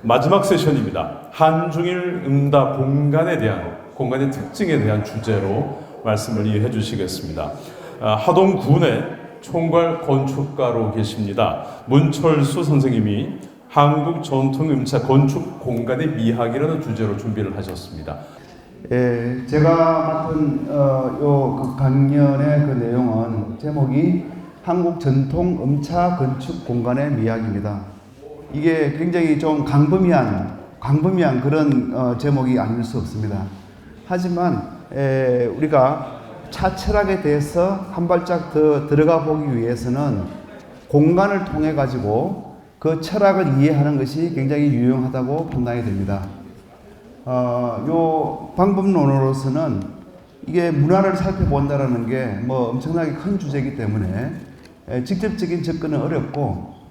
마지막 세션입니다. 한중일 응답 공간의 특징에 대한 주제로 말씀을 이해해 주시겠습니다. 하동군의 총괄 건축가로 계십니다. 문철수 선생님이 한국 전통 음차 건축 공간의 미학이라는 주제로 준비를 하셨습니다. 제가 맡은 그 강연의 그 내용은 제목이 한국 전통 음차 건축 공간의 미학입니다. 이게 굉장히 좀 광범위한 그런 제목이 아닐 수 없습니다. 하지만 우리가 차 철학에 대해서 한 발짝 더 들어가 보기 위해서는 공간을 통해 가지고 그 철학을 이해하는 것이 굉장히 유용하다고 판단이 됩니다. 요 방법론으로서는 이게 문화를 살펴본다라는 게 뭐 엄청나게 큰 주제이기 때문에 직접적인 접근은 어렵고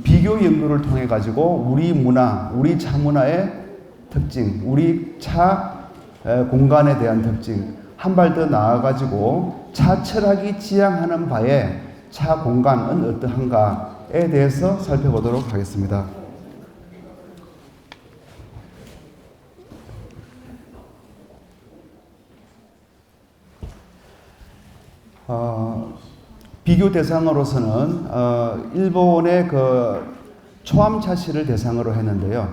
비교 연구를 통해 가지고 우리 문화, 우리 차 문화의 특징, 우리 차 공간에 대한 특징 한 발 더 나아 가지고 차 철학이 지향하는 바에 차 공간은 어떠한가에 대해서 살펴보도록 하겠습니다. 비교 대상으로서는 일본의 그 초암 차시를 대상으로 했는데요.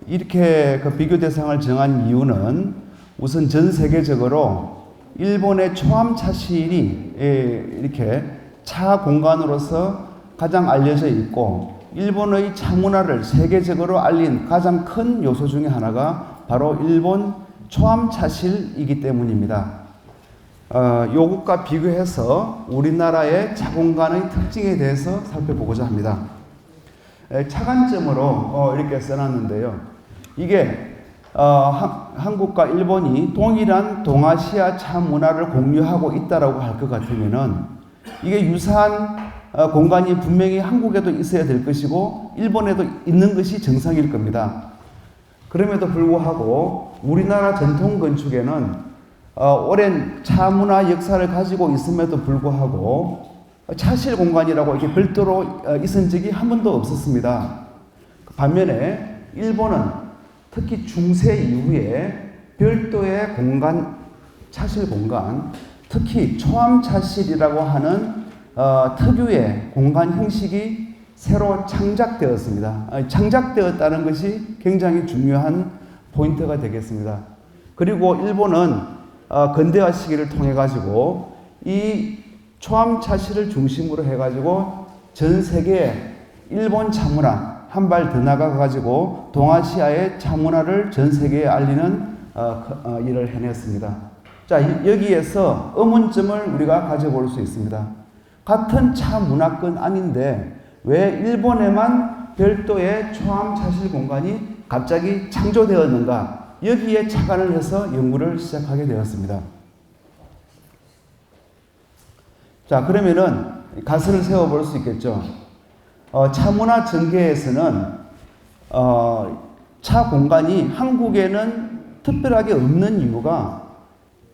이렇게 그 비교 대상을 정한 이유는 우선 전 세계적으로 일본의 초암 차실이 이렇게 차 공간으로서 가장 알려져 있고 일본의 차 문화를 세계적으로 알린 가장 큰 요소 중에 하나가 바로 일본 초암 차실이기 때문입니다. 요것과 비교해서 우리나라의 차 공간의 특징에 대해서 살펴보고자 합니다. 차관점으로 이렇게 써놨는데요. 이게 한국과 일본이 동일한 동아시아 차 문화를 공유하고 있다라고 할 것 같으면은 이게 유사한 공간이 분명히 한국에도 있어야 될 것이고 일본에도 있는 것이 정상일 겁니다. 그럼에도 불구하고 우리나라 전통 건축에는 오랜 차 문화 역사를 가지고 있음에도 불구하고 차실 공간이라고 이렇게 별도로 있은 적이 한 번도 없었습니다. 반면에 일본은 특히 중세 이후에 별도의 공간, 차실 공간, 특히 초암 차실이라고 하는 특유의 공간 형식이 새로 창작되었습니다. 창작되었다는 것이 굉장히 중요한 포인트가 되겠습니다. 그리고 일본은 근대화 시기를 통해 가지고 이 초암 차실을 중심으로 해 가지고 전 세계에 일본 차 문화 한 발 더 나가 가지고 동아시아의 차 문화를 전 세계에 알리는 일을 해냈습니다. 자, 여기에서 의문점을 우리가 가져볼 수 있습니다. 같은 차 문화권 아닌데 왜 일본에만 별도의 초암 차실 공간이 갑자기 창조되었는가? 여기에 착안을 해서 연구를 시작하게 되었습니다. 자, 그러면은 가설을 세워볼 수 있겠죠. 차문화 전개에서는 차 공간이 한국에는 특별하게 없는 이유가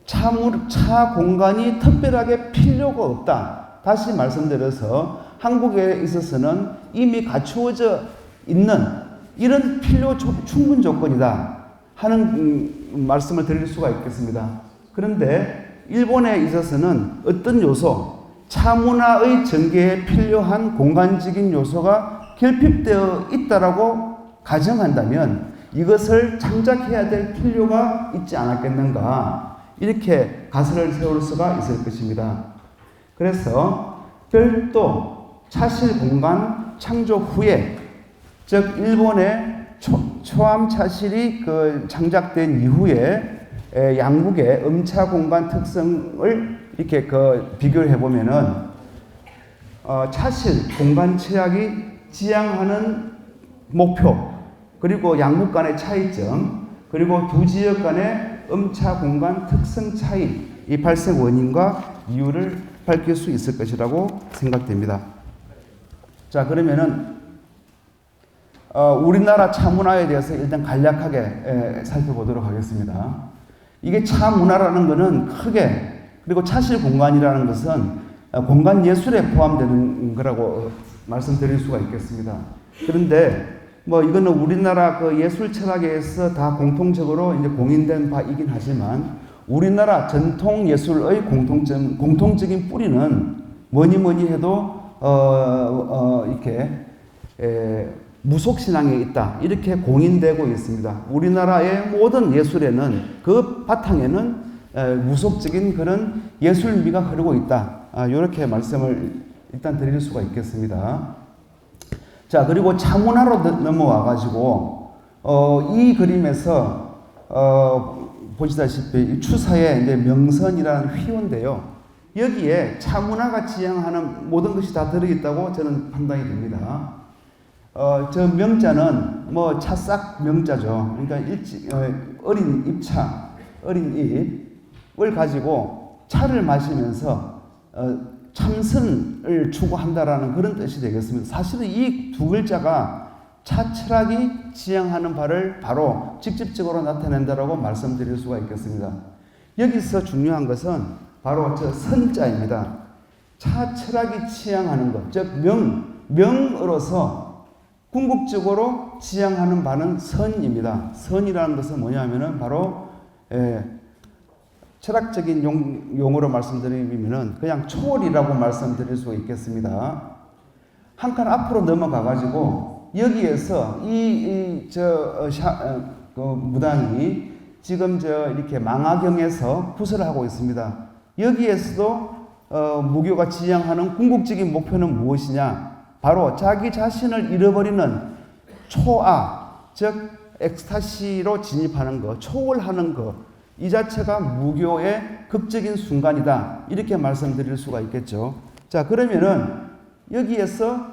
차 공간이 특별하게 필요가 없다. 다시 말씀드려서 한국에 있어서는 이미 갖추어져 있는 이런 필요 충분 조건이다 하는 말씀을 드릴 수가 있겠습니다. 그런데 일본에 있어서는 어떤 요소, 차 문화의 전개에 필요한 공간적인 요소가 결핍되어 있다라고 가정한다면 이것을 창작해야 될 필요가 있지 않았겠는가, 이렇게 가설을 세울 수가 있을 것입니다. 그래서 별도 차실 공간 창조 후에, 즉 일본의 초암 차실이 창작된 이후에 양국의 음차 공간 특성을 이렇게 비교를 해보면은 차실 공간 철학이 지향하는 목표, 그리고 양국 간의 차이점, 그리고 두 지역 간의 음차 공간 특성 차이, 이 발생 원인과 이유를 밝힐 수 있을 것이라고 생각됩니다. 자, 그러면은 우리나라 차 문화에 대해서 일단 간략하게 살펴보도록 하겠습니다. 이게 차 문화라는 것은 크게, 그리고 차실 공간이라는 것은 공간 예술에 포함되는 거라고 말씀드릴 수가 있겠습니다. 그런데 뭐 이거는 우리나라 그 예술 철학에서 다 공통적으로 이제 공인된 바이긴 하지만 우리나라 전통 예술의 공통적인 뿌리는 뭐니 해도 이렇게 무속 신앙에 있다 이렇게 공인되고 있습니다. 우리나라의 모든 예술에는 그 바탕에는 무속적인 그런 예술미가 흐르고 있다. 이렇게 말씀을 일단 드릴 수가 있겠습니다. 자, 그리고 차문화로 넘어와 가지고 이 그림에서 보시다시피 추사에 이제 명선이라는 휘호인데요. 여기에 차문화가 지향하는 모든 것이 다 들어있다고 저는 판단이 됩니다. 저 명자는 뭐 차싹 명자죠. 그러니까 어린 잎차, 어린 잎을 가지고 차를 마시면서 참선을 추구한다라는 그런 뜻이 되겠습니다. 사실은 이 두 글자가 차철학이 지향하는 바를 바로 직접적으로 나타낸다라고 말씀드릴 수가 있겠습니다. 여기서 중요한 것은 바로 저 선자입니다. 차철학이 지향하는 것, 즉 명으로서 궁극적으로 지향하는 바는 선입니다. 선이라는 것은 뭐냐면은 바로 철학적인 용어로 말씀드리면은 그냥 초월이라고 말씀드릴 수 있겠습니다. 한 칸 앞으로 넘어가 가지고 여기에서 그 무당이 지금 이렇게 망화경에서 구설을 하고 있습니다. 여기에서도 무교가 지향하는 궁극적인 목표는 무엇이냐? 바로 자기 자신을 잃어버리는 초아, 즉 엑스타시로 진입하는 것, 초월하는 것, 이 자체가 무교의 극적인 순간이다. 이렇게 말씀드릴 수가 있겠죠. 자, 그러면은 여기에서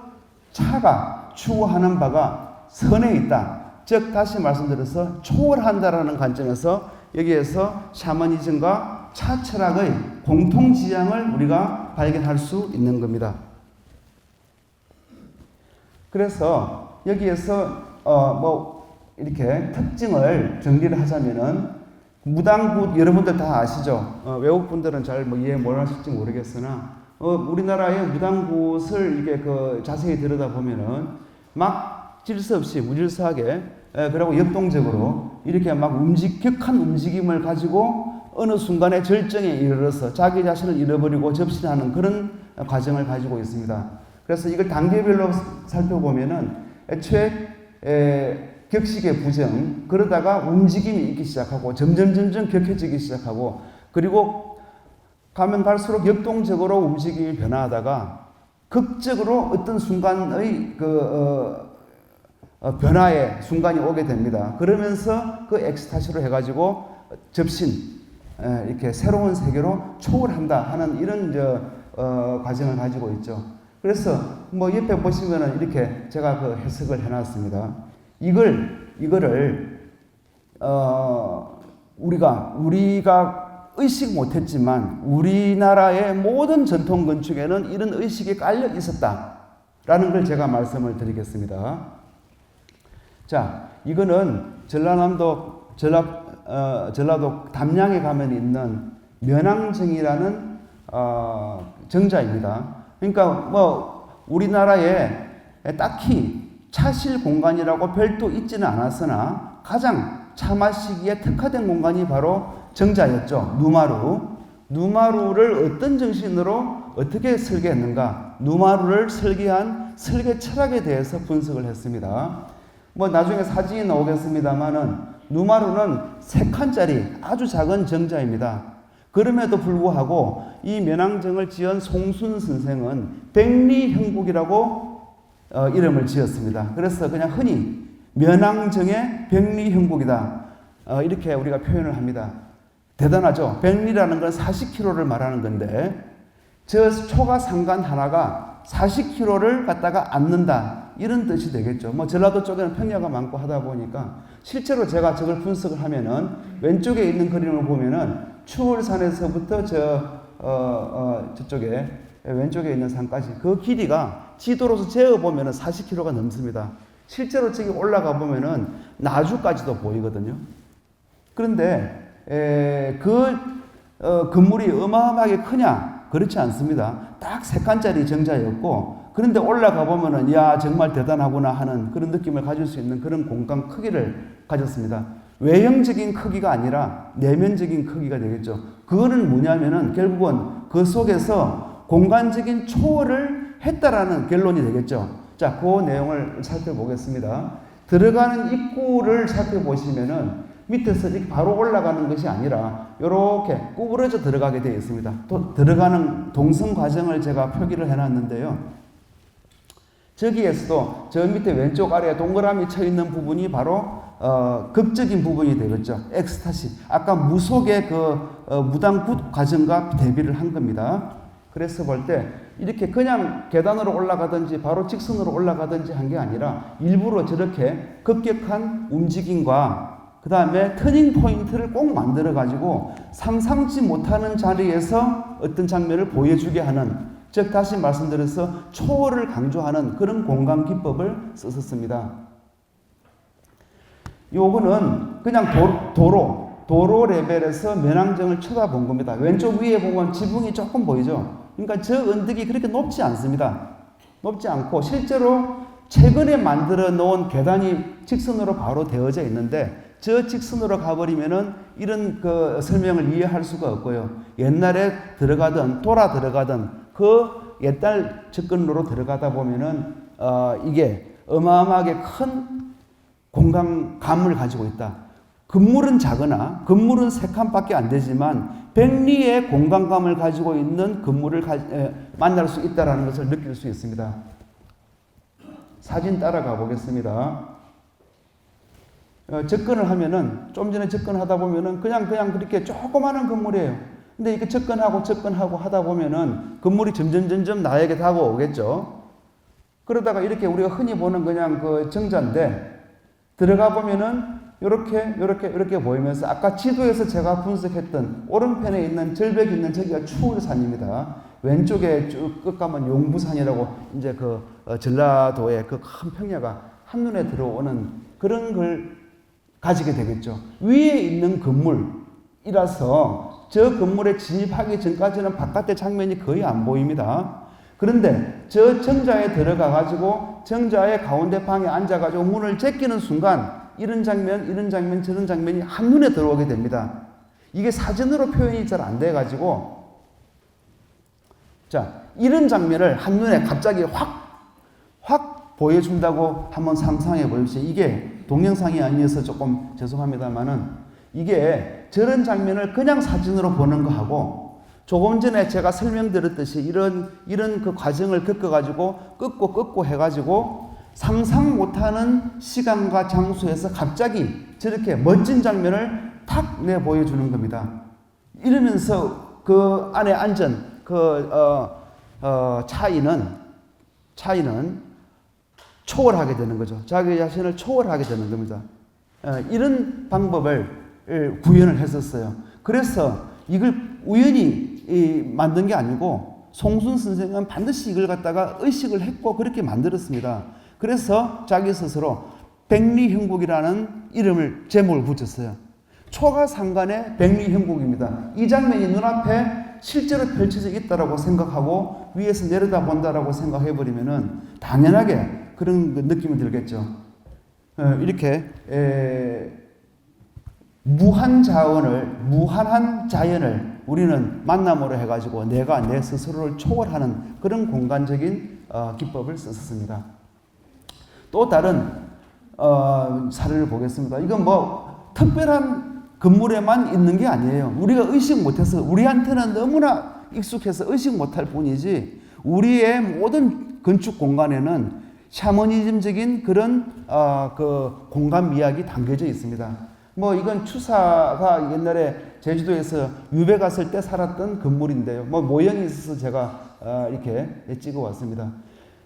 차가 추구하는 바가 선에 있다. 즉 다시 말씀드려서 초월한다라는 관점에서 여기에서 샤머니즘과 차철학의 공통지향을 우리가 발견할 수 있는 겁니다. 그래서 여기에서 뭐 이렇게 특징을 정리를 하자면은 무당굿 여러분들 다 아시죠? 외국 분들은 잘 뭐 이해 못 하실지 모르겠으나 우리나라의 무당굿을 이렇게 자세히 들여다 보면은 막 질서 없이 무질서하게 그리고 역동적으로 이렇게 막 격한 움직임을 가지고 어느 순간에 절정에 이르러서 자기 자신을 잃어버리고 접신하는 그런 과정을 가지고 있습니다. 그래서 이걸 단계별로 살펴보면은 애초에 격식의 부정, 그러다가 움직임이 있기 시작하고 점점 격해지기 시작하고 그리고 가면 갈수록 역동적으로 움직임이 변화하다가 극적으로 어떤 순간의 변화의 순간이 오게 됩니다. 그러면서 그 엑스타시로 해가지고 접신, 이렇게 새로운 세계로 초월한다 하는 이런 과정을 가지고 있죠. 그래서 뭐 옆에 보시면은 이렇게 제가 해석을 해놨습니다. 이거를 우리가 의식 못했지만 우리나라의 모든 전통 건축에는 이런 의식이 깔려 있었다라는 걸 제가 말씀을 드리겠습니다. 자, 이거는 전라도 담양에 가면 있는 면왕정이라는 정자입니다. 그러니까 뭐 우리나라에 딱히 차실 공간이라고 별도 있지는 않았으나 가장 차 마시기에 특화된 공간이 바로 정자였죠. 누마루를 어떤 정신으로 어떻게 설계했는가? 누마루를 설계한 설계 철학에 대해서 분석을 했습니다. 뭐 나중에 사진이 나오겠습니다만은 누마루는 3칸짜리 아주 작은 정자입니다. 그럼에도 불구하고 이 면왕정을 지은 송순 선생은 백리형국이라고 이름을 지었습니다. 그래서 그냥 흔히 면왕정의 백리형국이다. 이렇게 우리가 표현을 합니다. 대단하죠? 백리라는 건 40km를 말하는 건데 저 초가 상간 하나가 40km를 갖다가 앉는다. 이런 뜻이 되겠죠. 뭐 전라도 쪽에는 평야가 많고 하다 보니까 실제로 제가 저걸 분석을 하면은 왼쪽에 있는 그림을 보면은 추월산에서부터 저쪽에 왼쪽에 있는 산까지 그 길이가 지도로서 재어보면은 40km가 넘습니다. 실제로 저기 올라가 보면은 나주까지도 보이거든요. 그런데 건물이 어마어마하게 크냐? 그렇지 않습니다. 딱 3칸짜리 정자였고 그런데 올라가 보면은 야 정말 대단하구나 하는 그런 느낌을 가질 수 있는 그런 공간 크기를 가졌습니다. 외형적인 크기가 아니라 내면적인 크기가 되겠죠. 그거는 뭐냐면은 결국은 그 속에서 공간적인 초월을 했다라는 결론이 되겠죠. 자, 그 내용을 살펴보겠습니다. 들어가는 입구를 살펴보시면은 밑에서 이렇게 바로 올라가는 것이 아니라 이렇게 구부러져 들어가게 되어 있습니다. 또 들어가는 동선 과정을 제가 표기를 해놨는데요. 저기에서도 저 밑에 왼쪽 아래에 동그라미 쳐 있는 부분이 바로 극적인 부분이 되겠죠. 엑스타시. 아까 무속의 무당굿 과정과 대비를 한 겁니다. 그래서 볼 때 이렇게 그냥 계단으로 올라가든지 바로 직선으로 올라가든지 한 게 아니라 일부러 저렇게 급격한 움직임과 그 다음에 터닝 포인트를 꼭 만들어 가지고 상상치 못하는 자리에서 어떤 장면을 보여주게 하는, 즉 다시 말씀드려서 초월을 강조하는 그런 공간 기법을 썼습니다. 요거는 그냥 도로 레벨에서 면왕정을 쳐다본 겁니다. 왼쪽 위에 보면 지붕이 조금 보이죠. 그러니까 저 언덕이 그렇게 높지 않습니다. 높지 않고 실제로 최근에 만들어 놓은 계단이 직선으로 바로 되어져 있는데 저 직선으로 가버리면은 이런 그 설명을 이해할 수가 없고요. 옛날에 들어가던 돌아 들어가던 그 옛날 접근로로 들어가다 보면은 이게 어마어마하게 큰 공간감을 가지고 있다. 건물은 작으나 건물은 3칸밖에 안 되지만 백리의 공간감을 가지고 있는 건물을 만날 수 있다는 것을 느낄 수 있습니다. 사진 따라가 보겠습니다. 접근을 하면은 좀 전에 접근하다 보면은 그냥 그렇게 조그마한 건물이에요. 근데 이렇게 접근하고 하다 보면은 건물이 점점 나에게 다가오겠죠. 그러다가 이렇게 우리가 흔히 보는 그냥 그 정자인데 들어가 보면은 이렇게 보이면서 아까 지도에서 제가 분석했던 오른편에 있는 절벽이 있는 저기가 추월산입니다. 왼쪽에 쭉 끝 가면 용부산이라고 이제 그 전라도의 그 큰 평야가 한눈에 들어오는 그런 걸 가지게 되겠죠. 위에 있는 건물이라서 저 건물에 진입하기 전까지는 바깥의 장면이 거의 안 보입니다. 그런데 저 정자에 들어가 가지고 정자의 가운데 방에 앉아 가지고 문을 제끼는 순간 이런 장면 저런 장면이 한눈에 들어오게 됩니다. 이게 사진으로 표현이 잘 안 돼 가지고 자, 이런 장면을 한눈에 갑자기 확 보여준다고 한번 상상해 보십시오. 이게 동영상이 아니어서 조금 죄송합니다만은 이게 저런 장면을 그냥 사진으로 보는 거하고 조금 전에 제가 설명드렸듯이 이런 그 과정을 겪어가지고 끊고 해가지고 상상 못하는 시간과 장소에서 갑자기 저렇게 멋진 장면을 탁 내 보여주는 겁니다. 이러면서 그 안에 앉은 차이는 초월하게 되는 거죠. 자기 자신을 초월하게 되는 겁니다. 이런 방법을 구현을 했었어요. 그래서 이걸 우연히 만든 게 아니고 송순 선생은 반드시 이걸 갖다가 의식을 했고 그렇게 만들었습니다. 그래서 자기 스스로 백리형국이라는 제목을 붙였어요. 초가 상간의 백리형국입니다. 이 장면이 눈앞에 실제로 펼쳐져 있다라고 생각하고 위에서 내려다 본다라고 생각해 버리면은 당연하게 그런 느낌이 들겠죠. 이렇게 무한한 자연을 우리는 만남으로 해가지고 내가 내 스스로를 초월하는 그런 공간적인 기법을 썼습니다. 또 다른 사례를 보겠습니다. 이건 뭐 특별한 건물에만 있는 게 아니에요. 우리가 의식 못해서 우리한테는 너무나 익숙해서 의식 못할 뿐이지 우리의 모든 건축 공간에는 샤머니즘적인 그런 그 공간 미학이 담겨져 있습니다. 뭐 이건 추사가 옛날에 제주도에서 유배 갔을 때 살았던 건물인데요. 뭐 모형이 있어서 제가 이렇게 찍어 왔습니다.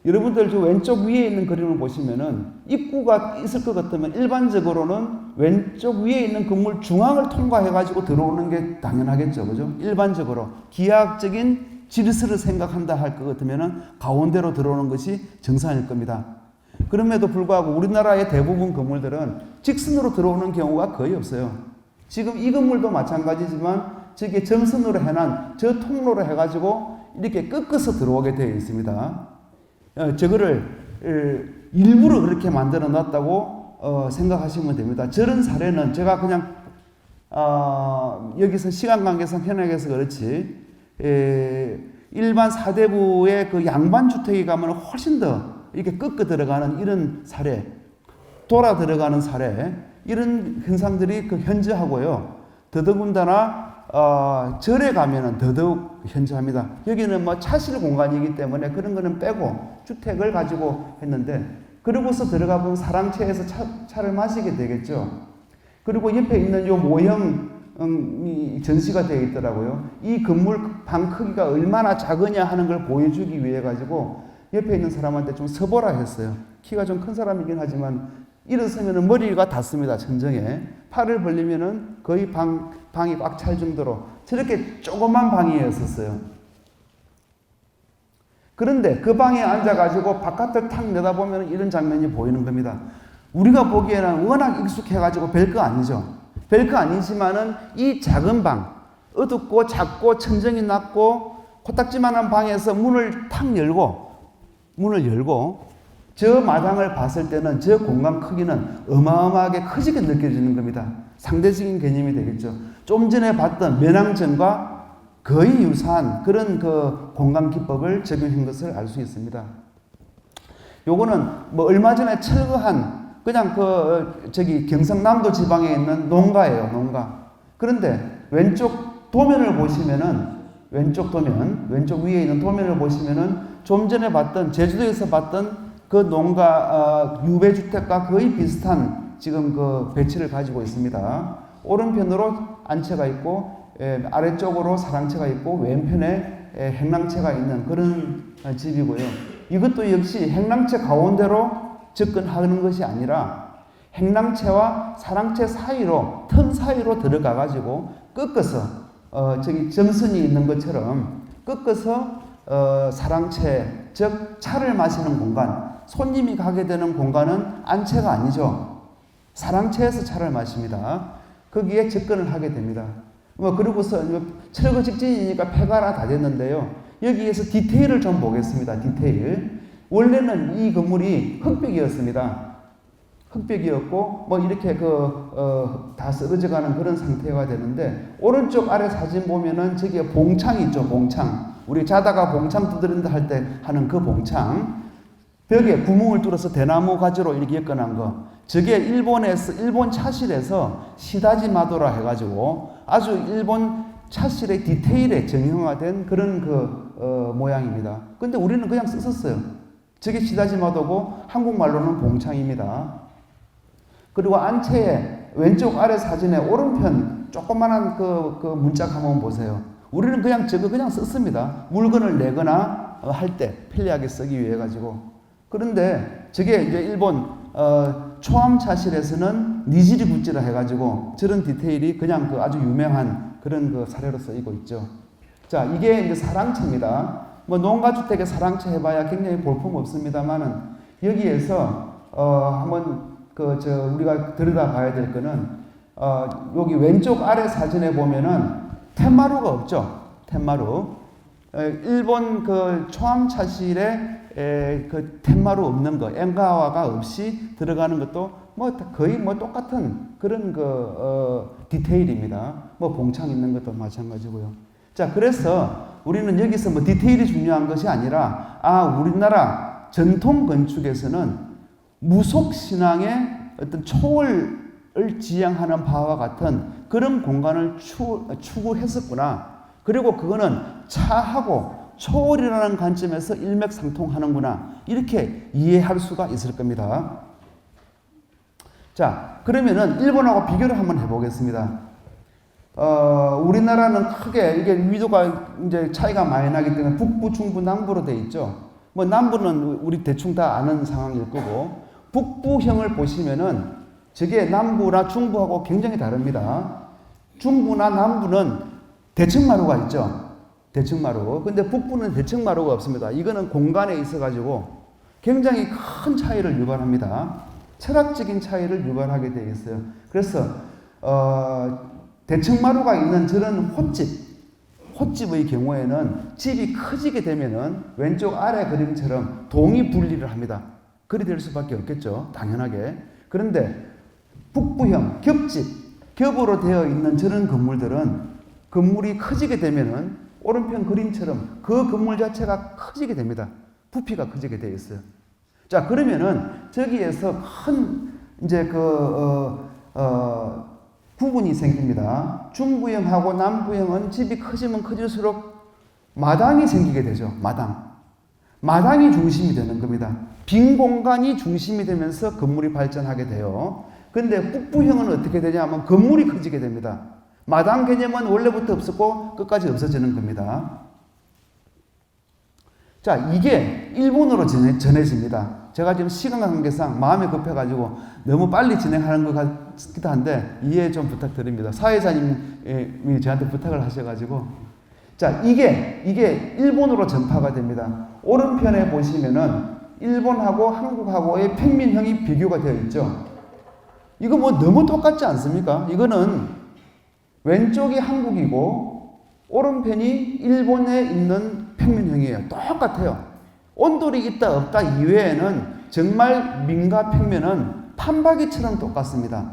여러분들 저 왼쪽 위에 있는 그림을 보시면은 입구가 있을 것 같으면 일반적으로는 왼쪽 위에 있는 건물 중앙을 통과해 가지고 들어오는 게 당연하겠죠. 그죠? 일반적으로 기하학적인 질서를 생각한다 할 것 같으면은 가운데로 들어오는 것이 정상일 겁니다. 그럼에도 불구하고 우리나라의 대부분 건물들은 직선으로 들어오는 경우가 거의 없어요. 지금 이 건물도 마찬가지지만 저게 점선으로 해난 저 통로로 해가지고 이렇게 꺾어서 들어오게 되어 있습니다. 저거를 일부러 그렇게 만들어 놨다고 생각하시면 됩니다. 저런 사례는 제가 그냥 여기서 시간 관계상 현역에서 그렇지 일반 사대부의 그 양반 주택에 가면 훨씬 더 이렇게 꺾어 들어가는 이런 사례, 돌아 들어가는 사례, 이런 현상들이 그 현저하고요. 더더군다나 절에 가면은 더더욱 현저합니다. 여기는 뭐 차실 공간이기 때문에 그런 거는 빼고 주택을 가지고 했는데, 그러고서 들어가 보면 사랑채에서 차를 마시게 되겠죠. 그리고 옆에 있는 요 모형이 전시가 되어 있더라고요. 이 건물 방 크기가 얼마나 작으냐 하는 걸 보여주기 위해 가지고 옆에 있는 사람한테 좀 서보라 했어요. 키가 좀 큰 사람이긴 하지만 일어서면 머리가 닿습니다. 천정에. 팔을 벌리면은 거의 방이 꽉 찰 정도로 저렇게 조그만 방이었었어요. 그런데 그 방에 앉아가지고 바깥을 탁 내다보면 이런 장면이 보이는 겁니다. 우리가 보기에는 워낙 익숙해가지고 별거 아니죠. 별거 아니지만은 이 작은 방, 어둡고 작고 천정이 낮고 코딱지만한 방에서 문을 열고 저 마당을 봤을 때는 저 공간 크기는 어마어마하게 커지게 느껴지는 겁니다. 상대적인 개념이 되겠죠. 좀 전에 봤던 면왕전과 거의 유사한 그런 그 공간 기법을 적용한 것을 알 수 있습니다. 요거는 뭐 얼마 전에 철거한 그냥 경상남도 지방에 있는 농가예요, 농가. 그런데 왼쪽 도면을 보시면은, 왼쪽 위에 있는 도면을 보시면은 좀 전에 봤던, 제주도에서 봤던 그 농가, 유배주택과 거의 비슷한 지금 그 배치를 가지고 있습니다. 오른편으로 안채가 있고, 아래쪽으로 사랑채가 있고, 왼편에 행랑채가 있는 그런 집이고요. 이것도 역시 행랑채 가운데로 접근하는 것이 아니라 행랑채와 사랑채 사이로, 틈 사이로 들어가 가지고 꺾어서 저기 점선이 있는 것처럼 꺾어서 사랑채, 즉 차를 마시는 공간, 손님이 가게 되는 공간은 안채가 아니죠. 사랑채에서 차를 마십니다. 거기에 접근을 하게 됩니다. 그러고서 철거 직전이니까 폐가라 다 됐는데요. 여기에서 디테일을 좀 보겠습니다. 디테일. 원래는 이 건물이 흙벽이었습니다. 흙벽이었고, 이렇게 다 쓰러져가는 그런 상태가 되는데, 오른쪽 아래 사진 보면은 저기에 봉창이 있죠, 봉창. 우리 자다가 봉창 두드린다 할 때 하는 그 봉창. 벽에 구멍을 뚫어서 대나무 가지로 이렇게 엮어놓은 거. 저게 일본 차실에서 시다지 마도라 해가지고 아주 일본 차실의 디테일에 정형화된 그런 모양입니다. 근데 우리는 그냥 썼어요. 저게 시다지 마도고 한국말로는 봉창입니다. 그리고 안채의 왼쪽 아래 사진의 오른편 조그만한 그 문짝 한번 보세요. 우리는 그냥 저거 그냥 썼습니다. 물건을 내거나 할 때 편리하게 쓰기 위해 가지고. 그런데 저게 이제 일본 초암 차실에서는 니지리 굿지라 해가지고 저런 디테일이 그냥 아주 유명한 그런 사례로 쓰이고 있죠. 자, 이게 이제 사랑채입니다. 농가주택에 사랑채 해봐야 굉장히 볼품 없습니다만은 여기에서 한번 우리가 들여다봐야 될 거는 여기 왼쪽 아래 사진에 보면은 텐마루가 없죠. 텐마루. 일본 초암 차실에 텐마루 없는 거, 엔가와가 없이 들어가는 것도 거의 똑같은 그런 디테일입니다. 봉창 있는 것도 마찬가지고요. 자, 그래서 우리는 여기서 디테일이 중요한 것이 아니라, 우리나라 전통 건축에서는 무속신앙의 어떤 초월을 지향하는 바와 같은 그런 공간을 추구했었구나. 그리고 그거는 차하고 초월이라는 관점에서 일맥상통하는구나. 이렇게 이해할 수가 있을 겁니다. 자, 그러면은 일본하고 비교를 한번 해보겠습니다. 우리나라는 크게 이게 위도가 이제 차이가 많이 나기 때문에 북부, 중부, 남부로 돼 있죠. 남부는 우리 대충 다 아는 상황일 거고, 북부형을 보시면은 저게 남부나 중부하고 굉장히 다릅니다. 중부나 남부는 대청마루가 있죠. 대청마루. 근데 북부는 대청마루가 없습니다. 이거는 공간에 있어가지고 굉장히 큰 차이를 유발합니다. 철학적인 차이를 유발하게 되어 있어요. 그래서 대청마루가 있는 저런 홑집, 헛집의 경우에는 집이 커지게 되면은 왼쪽 아래 그림처럼 동이 분리를 합니다. 그리 될 수밖에 없겠죠. 당연하게. 그런데 북부형, 겹집, 겹으로 되어 있는 저런 건물들은 건물이 커지게 되면은 오른편 그림처럼 그 건물 자체가 커지게 됩니다. 부피가 커지게 되어 있어요. 자, 그러면은 저기에서 큰 이제 구분이 생깁니다. 중부형하고 남부형은 집이 커지면 커질수록 마당이 생기게 되죠. 마당이 중심이 되는 겁니다. 빈 공간이 중심이 되면서 건물이 발전하게 돼요. 근데 북부형은 어떻게 되냐면 건물이 커지게 됩니다. 마당 개념은 원래부터 없었고 끝까지 없어지는 겁니다. 자, 이게 일본어로 전해집니다. 제가 지금 시간 관계상 마음이 급해가지고 너무 빨리 진행하는 것 같기도 한데 이해 좀 부탁드립니다. 사회자님이 저한테 부탁을 하셔가지고. 자, 이게 일본어로 전파가 됩니다. 오른편에 보시면은 일본하고 한국하고의 평민형이 비교가 되어 있죠. 이거 뭐 너무 똑같지 않습니까? 이거는 왼쪽이 한국이고 오른편이 일본에 있는 평민형이에요. 똑같아요. 온돌이 있다 없다 이외에는 정말 민가 평면은 판박이처럼 똑같습니다.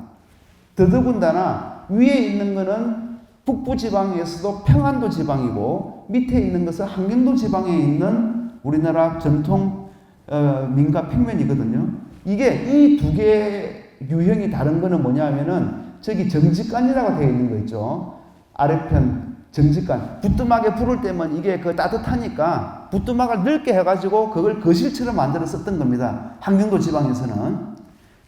더더군다나 위에 있는 거는 북부 지방에서도 평안도 지방이고 밑에 있는 것은 한경도 지방에 있는 우리나라 전통 민가 평면이거든요. 이게 이 두 개의 유형이 다른 거는 뭐냐면은 저기 정직간이라고 되어 있는 거 있죠. 아래편 정직간. 부뚜막에 불을 떼면 이게 따뜻하니까 부뚜막을 넓게 해가지고 그걸 거실처럼 만들어 썼던 겁니다. 한경도 지방에서는.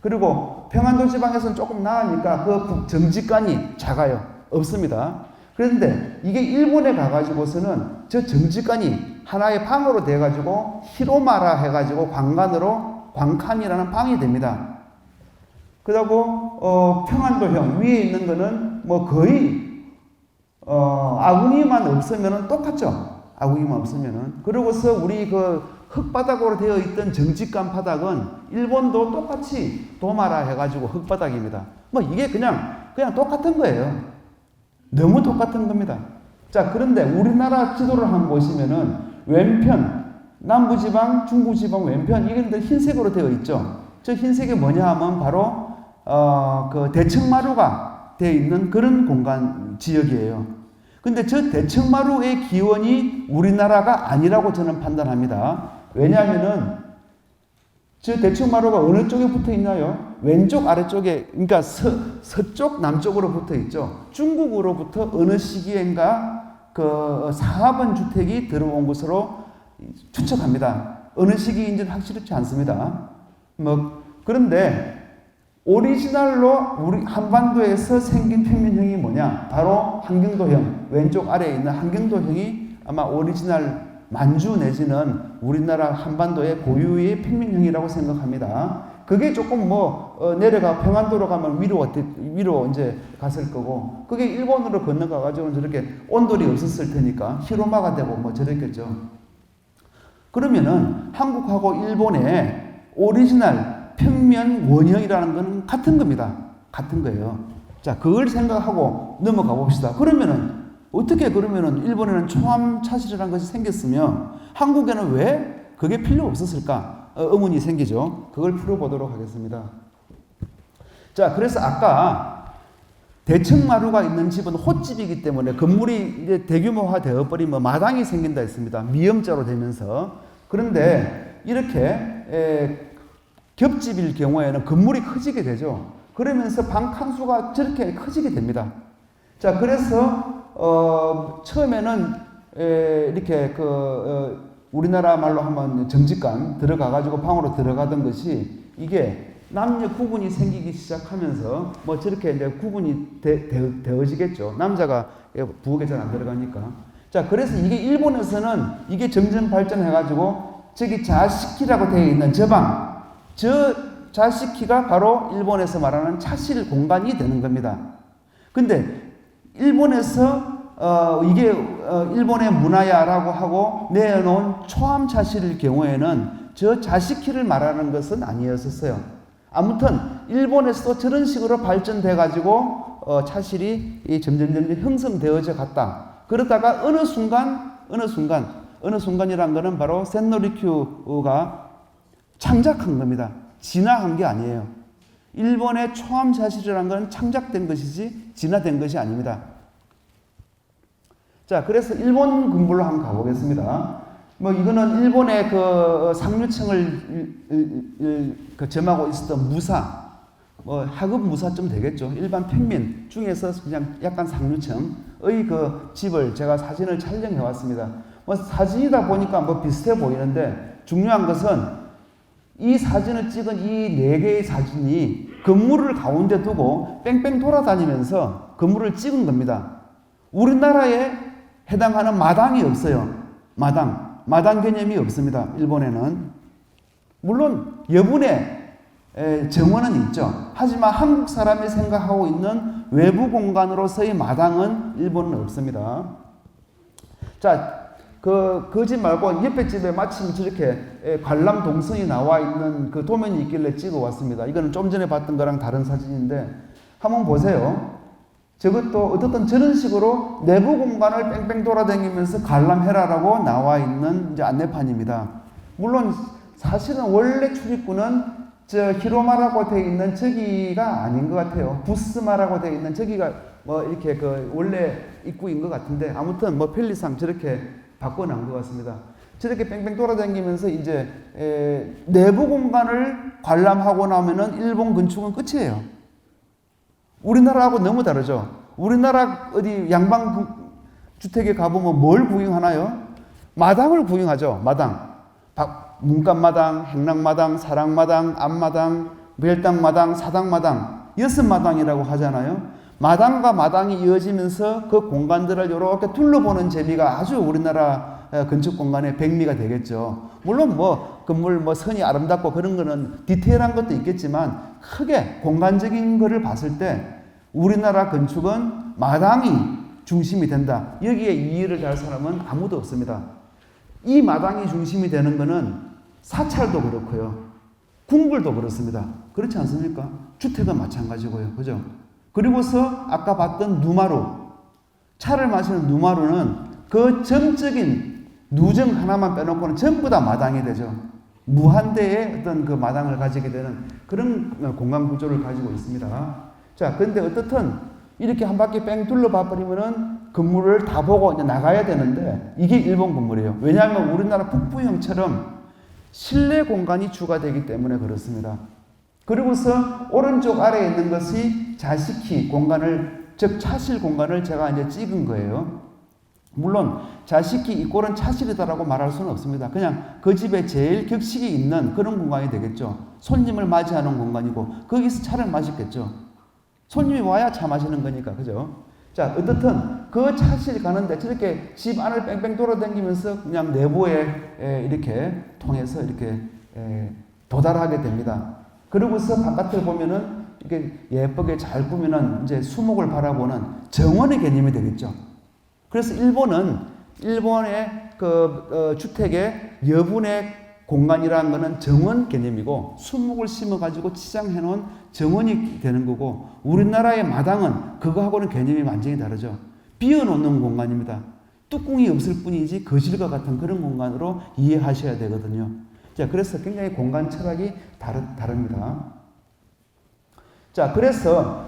그리고 평안도 지방에서는 조금 나으니까 그 정직간이 작아요. 없습니다. 그런데 이게 일본에 가가지고서는 저 정직간이 하나의 방으로 돼가지고 히로마라 해가지고 광칸이라는 방이 됩니다. 그리고 평안도형 위에 있는 거는 뭐 거의 아궁이만 없으면은 똑같죠. 아궁이만 없으면은. 그러고서 우리 그 흙바닥으로 되어 있던 정직간 바닥은 일본도 똑같이 도마라 해가지고 흙바닥입니다. 뭐 이게 그냥 똑같은 거예요. 너무 똑같은 겁니다. 자, 그런데 우리나라 지도를 한번 보시면은 왼편 남부지방, 중부지방 왼편 이게 흰색으로 되어 있죠. 저 흰색이 뭐냐 하면 바로 그 대청마루가 되어 있는 그런 공간 지역이에요. 근데 저 대청마루의 기원이 우리나라가 아니라고 저는 판단합니다. 왜냐하면은 저 대청마루가 어느 쪽에 붙어 있나요? 왼쪽 아래쪽에, 그러니까 서쪽 남쪽으로 붙어 있죠. 중국으로부터 어느 시기엔가 그 사합원 주택이 들어온 것으로 추측합니다. 어느 시기인지는 확실치 않습니다. 그런데 오리지널로 우리 한반도에서 생긴 평면형이 뭐냐? 바로 한경도형, 왼쪽 아래에 있는 한경도형이 아마 오리지널 만주 내지는 우리나라 한반도의 고유의 평면형이라고 생각합니다. 그게 조금 내려가 평안도로 가면 위로 이제 갔을 거고, 그게 일본으로 건너가가지고 저렇게 온돌이 없었을 테니까 히로마가 되고 저랬겠죠. 그러면은 한국하고 일본의 오리지널 평면 원형이라는 것은 같은 겁니다. 같은 거예요. 자, 그걸 생각하고 넘어가 봅시다. 그러면은 일본에는 초암 차실이라는 것이 생겼으면 한국에는 왜 그게 필요 없었을까? 의문이 생기죠. 그걸 풀어보도록 하겠습니다. 자, 그래서 아까 대청마루가 있는 집은 헛집이기 때문에 건물이 이제 대규모화 되어버리면 마당이 생긴다 했습니다. 미음자로 되면서. 그런데 이렇게 겹집일 경우에는 건물이 커지게 되죠. 그러면서 방 칸수가 저렇게 커지게 됩니다. 자, 그래서 처음에는 이렇게 우리나라 말로 하면 정직간 들어가가지고 방으로 들어가던 것이 이게 남녀 구분이 생기기 시작하면서 저렇게 이제 구분이 되어지겠죠. 남자가 부엌에 잘 안 들어가니까. 자, 그래서 이게 일본에서는 이게 점점 발전해가지고 저기 자식키라고 되어 있는 저 자식키가 바로 일본에서 말하는 차실 공간이 되는 겁니다. 근데 일본에서 이게 일본의 문화야라고 하고 내놓은 초암 차실일 경우에는 저 자식키를 말하는 것은 아니었었어요. 아무튼 일본에서도 저런 식으로 발전돼 가지고 차실이 점점 형성되어져 갔다. 그러다가 어느 순간이란 거는 바로 센노리큐가 창작한 겁니다. 진화한 게 아니에요. 일본의 초암자실이라는 건 창작된 것이지 진화된 것이 아닙니다. 자, 그래서 일본 군부로 한번 가보겠습니다. 뭐 이거는 일본의 그 상류층을 점하고 있었던 무사, 뭐 하급 무사쯤 되겠죠. 일반 평민 중에서 그냥 약간 상류층의 그 집을 제가 사진을 촬영해 왔습니다. 뭐 사진이다 보니까 뭐 비슷해 보이는데 중요한 것은 이 사진을 찍은 이 4개의 사진이 건물을 가운데 두고 뺑뺑 돌아다니면서 건물을 찍은 겁니다. 우리나라에 해당하는 마당이 없어요. 마당 개념이 없습니다. 일본에는. 물론 여분의 정원은 있죠. 하지만 한국 사람이 생각하고 있는 외부 공간으로서의 마당은 일본은 없습니다. 자, 그 집 말고 옆에 집에 마침 저렇게 관람 동선이 나와 있는 그 도면이 있길래 찍어 왔습니다. 이거는 좀 전에 봤던 거랑 다른 사진인데 한번 보세요. 저것도 어떻든 저런 식으로 내부 공간을 뺑뺑 돌아다니면서 관람해라라고 나와 있는 이제 안내판입니다. 물론 사실은 원래 출입구는 저 히로마라고 되어 있는 저기가 아닌 것 같아요. 부스마라고 되어 있는 저기가 뭐 이렇게 그 원래 입구인 것 같은데 아무튼 뭐 편리상 저렇게 바꿔놓은 것 같습니다. 저렇게 뺑뺑 돌아다니면서 이제 내부 공간을 관람하고 나면은 일본 건축은 끝이에요. 우리나라하고 너무 다르죠. 우리나라 어디 양방 주택에 가보면 뭘 구경하나요? 마당을 구경하죠. 마당. 문간마당, 행랑마당, 사랑마당, 앞마당, 멸당마당, 사당마당 6마당이라고 하잖아요. 마당과 마당이 이어지면서 그 공간들을 이렇게 둘러보는 재미가 아주 우리나라 건축 공간의 백미가 되겠죠. 물론 뭐 건물 뭐 선이 아름답고 그런 거는 디테일한 것도 있겠지만 크게 공간적인 거를 봤을 때 우리나라 건축은 마당이 중심이 된다. 여기에 이해를 할 사람은 아무도 없습니다. 이 마당이 중심이 되는 거는 사찰도 그렇고요. 궁궐도 그렇습니다. 그렇지 않습니까? 주택은 마찬가지고요. 그죠? 그리고서 아까 봤던 누마루, 차를 마시는 누마루는 그 전적인 누정 하나만 빼놓고는 전부 다 마당이 되죠. 무한대의 어떤 그 마당을 가지게 되는 그런 공간 구조를 가지고 있습니다. 자, 그런데 어떻든 이렇게 한 바퀴 뺑 둘러봐 버리면은 건물을 다 보고 이제 나가야 되는데 이게 일본 건물이에요. 왜냐하면 우리나라 북부형처럼 실내 공간이 주가 되기 때문에 그렇습니다. 그리고서 오른쪽 아래에 있는 것이 자식키 공간을, 즉 차실 공간을 제가 이제 찍은 거예요. 물론 자식키 이꼴은 차실이다라고 말할 수는 없습니다. 그냥 그 집에 제일 격식이 있는 그런 공간이 되겠죠. 손님을 맞이하는 공간이고 거기서 차를 마시겠죠. 손님이 와야 차 마시는 거니까, 그죠? 자, 어떻든 그 차실 가는데 저렇게 집 안을 뺑뺑 돌아다니면서 그냥 내부에 이렇게 통해서 이렇게 도달하게 됩니다. 그러고서 바깥을 보면은 이렇게 예쁘게 잘 꾸미는 이제 수목을 바라보는 정원의 개념이 되겠죠. 그래서 일본의 그 주택의 여분의 공간이라는 것은 정원 개념이고 수목을 심어가지고 치장해 놓은 정원이 되는 거고 우리나라의 마당은 그거하고는 개념이 완전히 다르죠. 비워놓는 공간입니다. 뚜껑이 없을 뿐이지 거실과 같은 그런 공간으로 이해하셔야 되거든요. 자, 그래서 굉장히 공간 철학이 다릅니다. 자, 그래서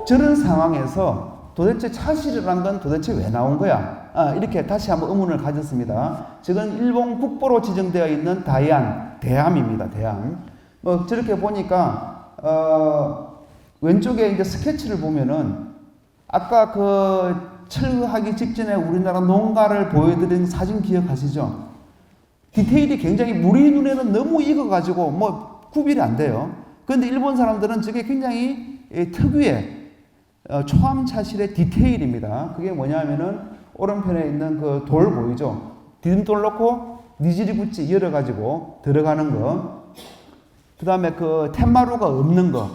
저런 상황에서 도대체 차실이라는 건 도대체 왜 나온 거야? 이렇게 다시 한번 의문을 가졌습니다. 지금 일본 국보로 지정되어 있는 대암입니다. 대암. 뭐 저렇게 보니까 왼쪽에 이제 스케치를 보면은 아까 그 철거하기 직전에 우리나라 농가를 보여드린 사진 기억하시죠? 디테일이 굉장히 우리 눈에는 너무 익어가지고 뭐 구별이 안 돼요. 그런데 일본 사람들은 저게 굉장히 특유의 초암차실의 디테일입니다. 그게 뭐냐면은 오른편에 있는 그 돌 보이죠? 디딤돌 놓고 니지리 붓지 열어가지고 들어가는 거. 그 다음에 그 텐마루가 없는 거.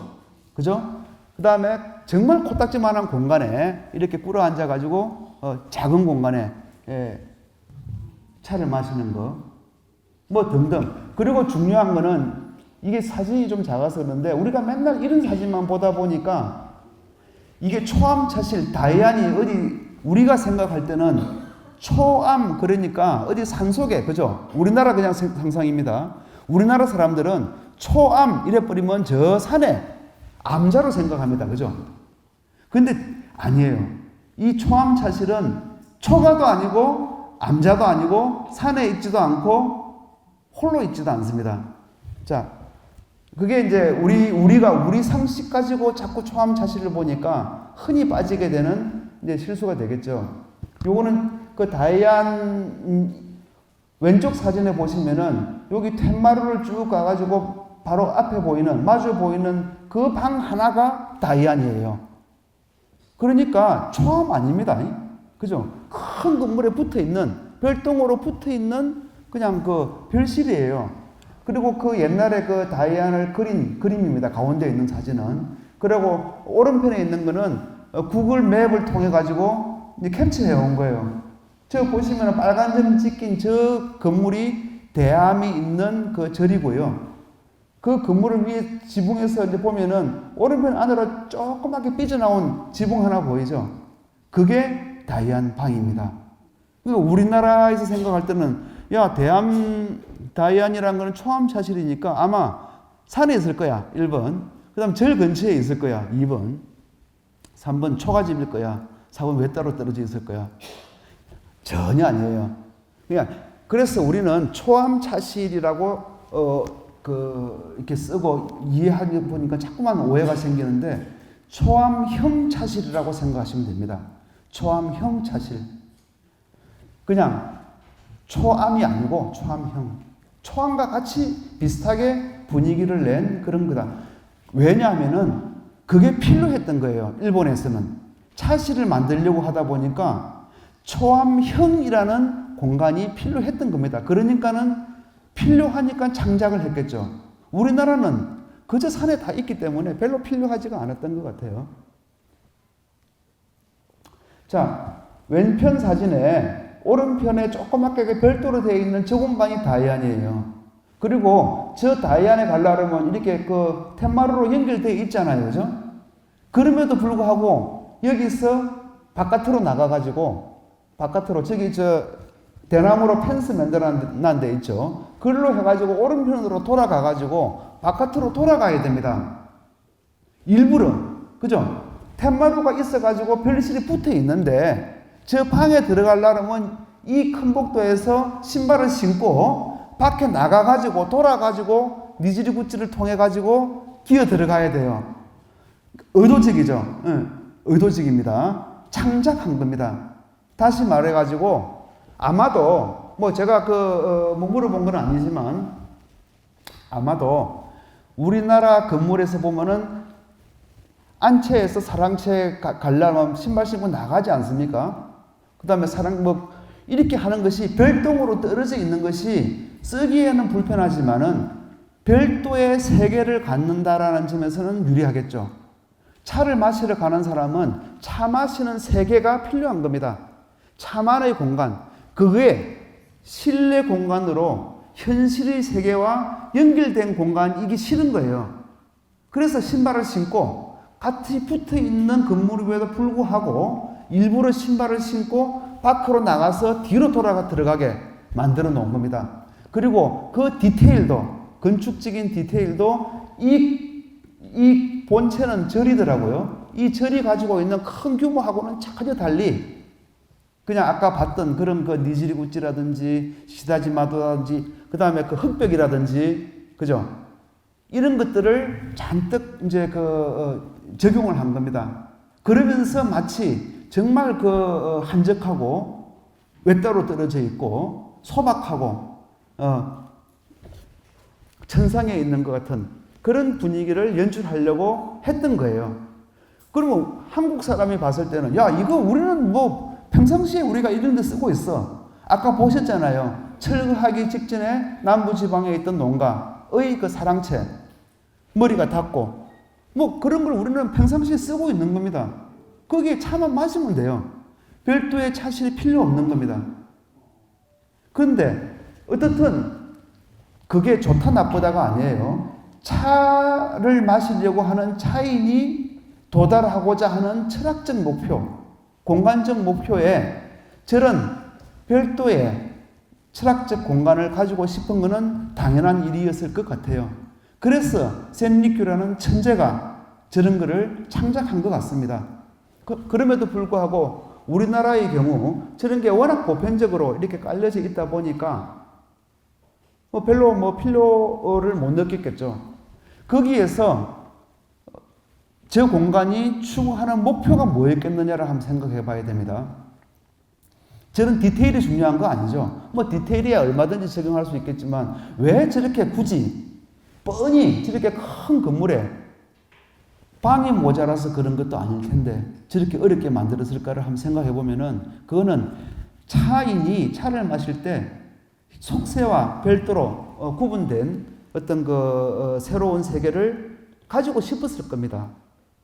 그죠? 그 다음에 정말 코딱지만한 공간에 이렇게 꿇어 앉아가지고 작은 공간에 차를 마시는 거. 뭐 등등. 그리고 중요한 거는 이게 사진이 좀 작아서 그런데 우리가 맨날 이런 사진만 보다 보니까 이게 초암차실 다이안이 어디 우리가 생각할 때는 초암, 그러니까 어디 산속에, 그죠? 우리나라 그냥 상상입니다. 우리나라 사람들은 초암 이래 버리면 저 산에 암자로 생각합니다. 그죠? 근데 아니에요. 이 초암 차실은 초가도 아니고 암자도 아니고 산에 있지도 않고 홀로 있지도 않습니다. 자, 그게 이제 우리가 우리 상식 가지고 자꾸 초암 차실을 보니까 흔히 빠지게 되는 이제 실수가 되겠죠. 요거는 그 다이안 왼쪽 사진에 보시면은 여기 텐마루를 쭉 가가지고 바로 앞에 보이는 마주 보이는 그 방 하나가 다이안이에요. 그러니까 초암 아닙니다. 그죠? 큰 건물에 붙어 있는 별동으로 붙어 있는 그냥 그 별실이에요. 그리고 그 옛날에 그 다이안을 그린 그림입니다. 가운데 있는 사진은. 그리고 오른편에 있는 거는 구글 맵을 통해 가지고 이제 캡처해 온 거예요. 저 보시면 빨간 점 찍힌 저 건물이 대암이 있는 그 절이고요. 그 건물을 위에 지붕에서 이제 보면은 오른편 안으로 조그맣게 삐져나온 지붕 하나 보이죠? 그게 다이안 방입니다. 그러니까 우리나라에서 생각할 때는 야, 다이안이라는 거는 초암 차실이니까 아마 산에 있을 거야. 1번. 그 다음 절 근처에 있을 거야. 2번. 3번 초가집일 거야. 4번 외따로 떨어져 있을 거야. 전혀 아니에요. 그래서 우리는 초암 차실이라고 이렇게 쓰고 이해하게 보니까 자꾸만 오해가 생기는데 초암형 차실이라고 생각하시면 됩니다. 초암형 차실. 그냥 초암이 아니고 초암형. 초암과 같이 비슷하게 분위기를 낸 그런 거다. 왜냐하면은 그게 필요했던 거예요. 일본에서는. 차실을 만들려고 하다 보니까 초암형이라는 공간이 필요했던 겁니다. 그러니까는 필요하니까 창작을 했겠죠. 우리나라는 그저 산에 다 있기 때문에 별로 필요하지가 않았던 것 같아요. 자, 왼편 사진에 오른편에 조그맣게 별도로 되어 있는 저 공간이 다이안이에요. 그리고 저 다이안에 가려면 이렇게 그 텐마루로 연결되어 있잖아요. 그죠? 그럼에도 불구하고 여기서 바깥으로 나가가지고 바깥으로 저기 대나무로 펜스 만들어난 데 있죠. 그걸로 해가지고 오른편으로 돌아가가지고 바깥으로 돌아가야 됩니다. 일부러. 그죠? 텐마루가 있어가지고 별실이 붙어 있는데 저 방에 들어가려면 이 큰 복도에서 신발을 신고 밖에 나가가지고 돌아가지고 니지리구찌를 통해가지고 기어 들어가야 돼요. 의도적이죠. 의도적입니다. 창작한 겁니다. 다시 말해가지고 아마도 뭐 제가 뭐 물어본 건 아니지만 아마도 우리나라 건물에서 보면은 안채에서 사랑채 가려면 신발 신고 나가지 않습니까? 그 다음에 뭐 이렇게 하는 것이 별동으로 떨어져 있는 것이 쓰기에는 불편하지만은 별도의 세계를 갖는다라는 점에서는 유리하겠죠. 차를 마시러 가는 사람은 차 마시는 세계가 필요한 겁니다. 차만의 공간, 그게 실내 공간으로 현실의 세계와 연결된 공간이기 싫은 거예요. 그래서 신발을 신고 같이 붙어 있는 건물임에도 불구하고 일부러 신발을 신고 밖으로 나가서 뒤로 들어가게 만들어 놓은 겁니다. 그리고 그 디테일도, 건축적인 디테일도 이 본체는 절이더라고요. 이 절이 가지고 있는 큰 규모하고는 전혀 달리 그냥 아까 봤던 그런 그 니지리구찌라든지 시다지마도라든지 그 다음에 그 흑벽이라든지 그죠? 이런 것들을 잔뜩 이제 적용을 한 겁니다. 그러면서 마치 정말 한적하고 외따로 떨어져 있고 소박하고 천상에 있는 것 같은 그런 분위기를 연출하려고 했던 거예요. 그러면 한국 사람이 봤을 때는 야 이거 우리는 뭐 평상시에 우리가 이런 데 쓰고 있어. 아까 보셨잖아요. 철거하기 직전에 남부지방에 있던 농가의 그 사랑채 머리가 닿고 뭐 그런 걸 우리는 평상시에 쓰고 있는 겁니다. 거기에 차만 마시면 돼요. 별도의 차실이 필요 없는 겁니다. 그런데 어떻든 그게 좋다 나쁘다가 아니에요. 차를 마시려고 하는 차인이 도달하고자 하는 철학적 목표, 공간적 목표에 저런 별도의 철학적 공간을 가지고 싶은 것은 당연한 일이었을 것 같아요. 그래서 샌리큐라는 천재가 저런 거를 창작한 것 같습니다. 그럼에도 불구하고 우리나라의 경우 저런 게 워낙 보편적으로 이렇게 깔려져 있다 보니까 별로 필요를 못 느꼈겠죠. 거기에서 저 공간이 추구하는 목표가 뭐였겠느냐를 한번 생각해 봐야 됩니다. 저는 디테일이 중요한 거 아니죠. 디테일이야 얼마든지 적용할 수 있겠지만 왜 저렇게 굳이 뻔히 저렇게 큰 건물에 방이 모자라서 그런 것도 아닐 텐데 저렇게 어렵게 만들었을까를 한번 생각해 보면은 그거는 차인이 차를 마실 때 속세와 별도로 구분된 어떤 새로운 세계를 가지고 싶었을 겁니다.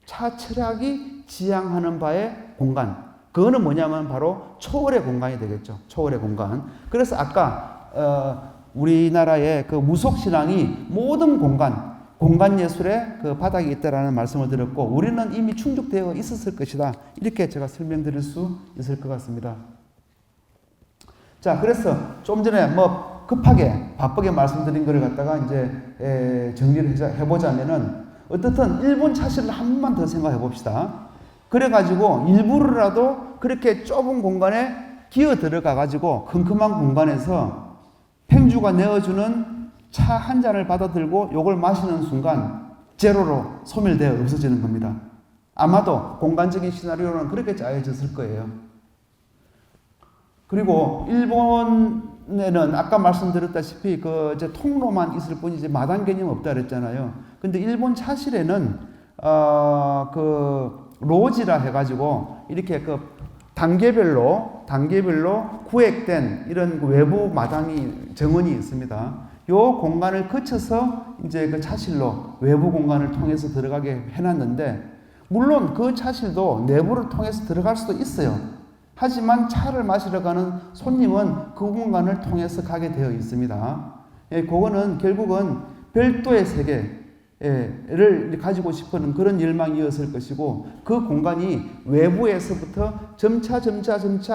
차 철학이 지향하는 바의 공간. 그거는 뭐냐면 바로 초월의 공간이 되겠죠. 초월의 공간. 그래서 아까 우리나라의 그 무속신앙이 모든 공간 예술의 그 바닥이 있다라는 말씀을 드렸고 우리는 이미 충족되어 있었을 것이다. 이렇게 제가 설명드릴 수 있을 것 같습니다. 자, 그래서 좀 전에 급하게 바쁘게 말씀드린 것을 갖다가 이제 정리를 해보자면은 어떻든 일본 차시를 한 번만 더 생각해 봅시다. 그래가지고 일부러라도 그렇게 좁은 공간에 기어 들어가가지고 컴컴한 공간에서 팽주가 내어주는 차 한 잔을 받아들고 요걸 마시는 순간 제로로 소멸되어 없어지는 겁니다. 아마도 공간적인 시나리오는 그렇게 짜여졌을 거예요. 그리고 일본에는 아까 말씀드렸다시피 이제 통로만 있을 뿐이지 마당 개념 없다 그랬잖아요. 근데 일본 차실에는 로지라 해가지고 이렇게 단계별로 구획된 이런 외부 마당이 정원이 있습니다. 요 공간을 거쳐서 이제 그 차실로 외부 공간을 통해서 들어가게 해놨는데 물론 그 차실도 내부를 통해서 들어갈 수도 있어요. 하지만 차를 마시러 가는 손님은 그 공간을 통해서 가게 되어 있습니다. 그거는 결국은 별도의 세계를 가지고 싶은 그런 열망이었을 것이고 그 공간이 외부에서부터 점차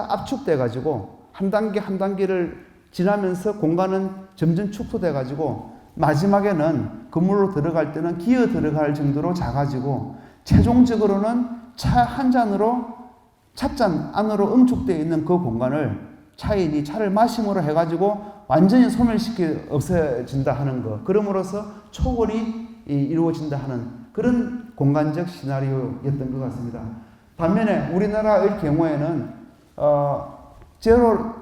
압축돼 가지고 한 단계를 지나면서 공간은 점점 축소돼 가지고 마지막에는 건물로 들어갈 때는 기어 들어갈 정도로 작아지고 최종적으로는 차 한 잔으로 찻잔 안으로 응축되어 있는 그 공간을 차인이 차를 마심으로 해가지고 완전히 없어진다 하는 것. 그럼으로써 초월이 이루어진다 하는 그런 공간적 시나리오였던 것 같습니다. 반면에 우리나라의 경우에는 제로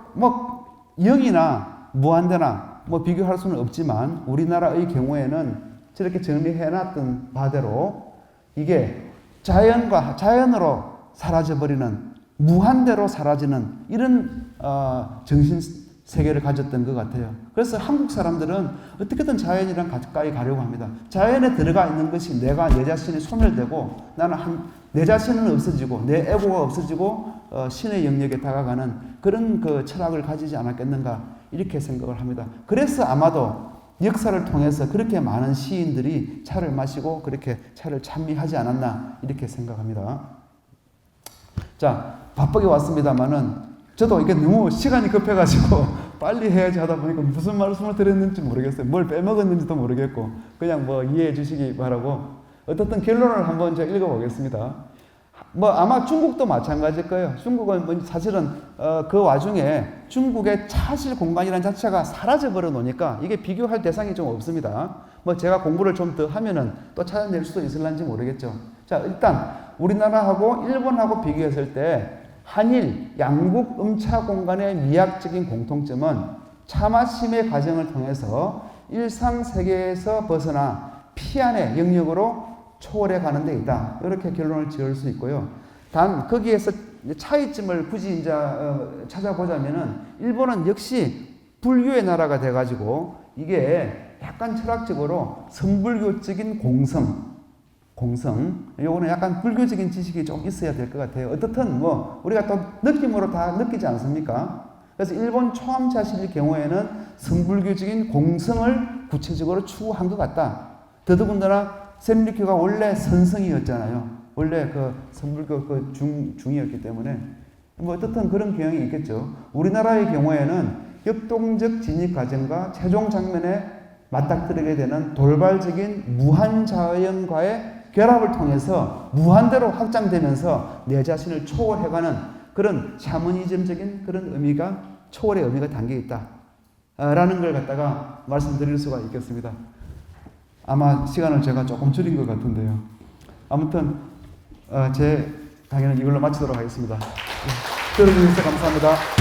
0이나 무한대나 비교할 수는 없지만 우리나라의 경우에는 저렇게 정리해놨던 바대로 이게 자연으로 사라져버리는 무한대로 사라지는 이런 정신 세계를 가졌던 것 같아요. 그래서 한국 사람들은 어떻게든 자연이랑 가까이 가려고 합니다. 자연에 들어가 있는 것이 내 자신이 소멸되고 내 자신은 없어지고 내 에고가 없어지고 신의 영역에 다가가는 그런 그 철학을 가지지 않았겠는가 이렇게 생각을 합니다. 그래서 아마도 역사를 통해서 그렇게 많은 시인들이 차를 마시고 그렇게 차를 찬미하지 않았나 이렇게 생각합니다. 자, 바쁘게 왔습니다만은 저도 이게 너무 시간이 급해가지고 빨리 해야지 하다 보니까 무슨 말씀을 드렸는지 모르겠어요. 뭘 빼먹었는지도 모르겠고 그냥 이해해 주시기 바라고 어떻든 결론을 한번 제가 읽어보겠습니다. 아마 중국도 마찬가지일 거예요. 중국은 사실은 그 와중에 중국의 차실 공간이라는 자체가 사라져버려 놓으니까 이게 비교할 대상이 좀 없습니다. 제가 공부를 좀 더 하면은 또 찾아낼 수도 있을런지 모르겠죠. 자, 일단 우리나라하고 일본하고 비교했을 때 한일 양국 음차 공간의 미학적인 공통점은 차 마심의 과정을 통해서 일상 세계에서 벗어나 피안의 영역으로 초월해 가는 데 있다. 이렇게 결론을 지을 수 있고요. 단 거기에서 차이점을 굳이 이제 찾아보자면은 일본은 역시 불교의 나라가 돼가지고 이게 약간 철학적으로 선불교적인 공성 요거는 약간 불교적인 지식이 좀 있어야 될 것 같아요. 어떻든 우리가 또 느낌으로 다 느끼지 않습니까? 그래서 일본 초암차실 경우에는 선불교적인 공성을 구체적으로 추구한 것 같다. 더더군다나 샌리큐가 원래 선성이었잖아요. 원래 그 선불교 그 중이었기 때문에 뭐 어떻든 그런 경향이 있겠죠. 우리나라의 경우에는 역동적 진입 과정과 최종 장면에 맞닥뜨리게 되는 돌발적인 무한자연과의 결합을 통해서 무한대로 확장되면서 내 자신을 초월해가는 그런 샤머니즘적인 그런 의미가, 초월의 의미가 담겨 있다 라는 걸 갖다가 말씀드릴 수가 있겠습니다. 아마 시간을 제가 조금 줄인 것 같은데요. 아무튼 제 강의는 이걸로 마치도록 하겠습니다. 들어주셔서 감사합니다.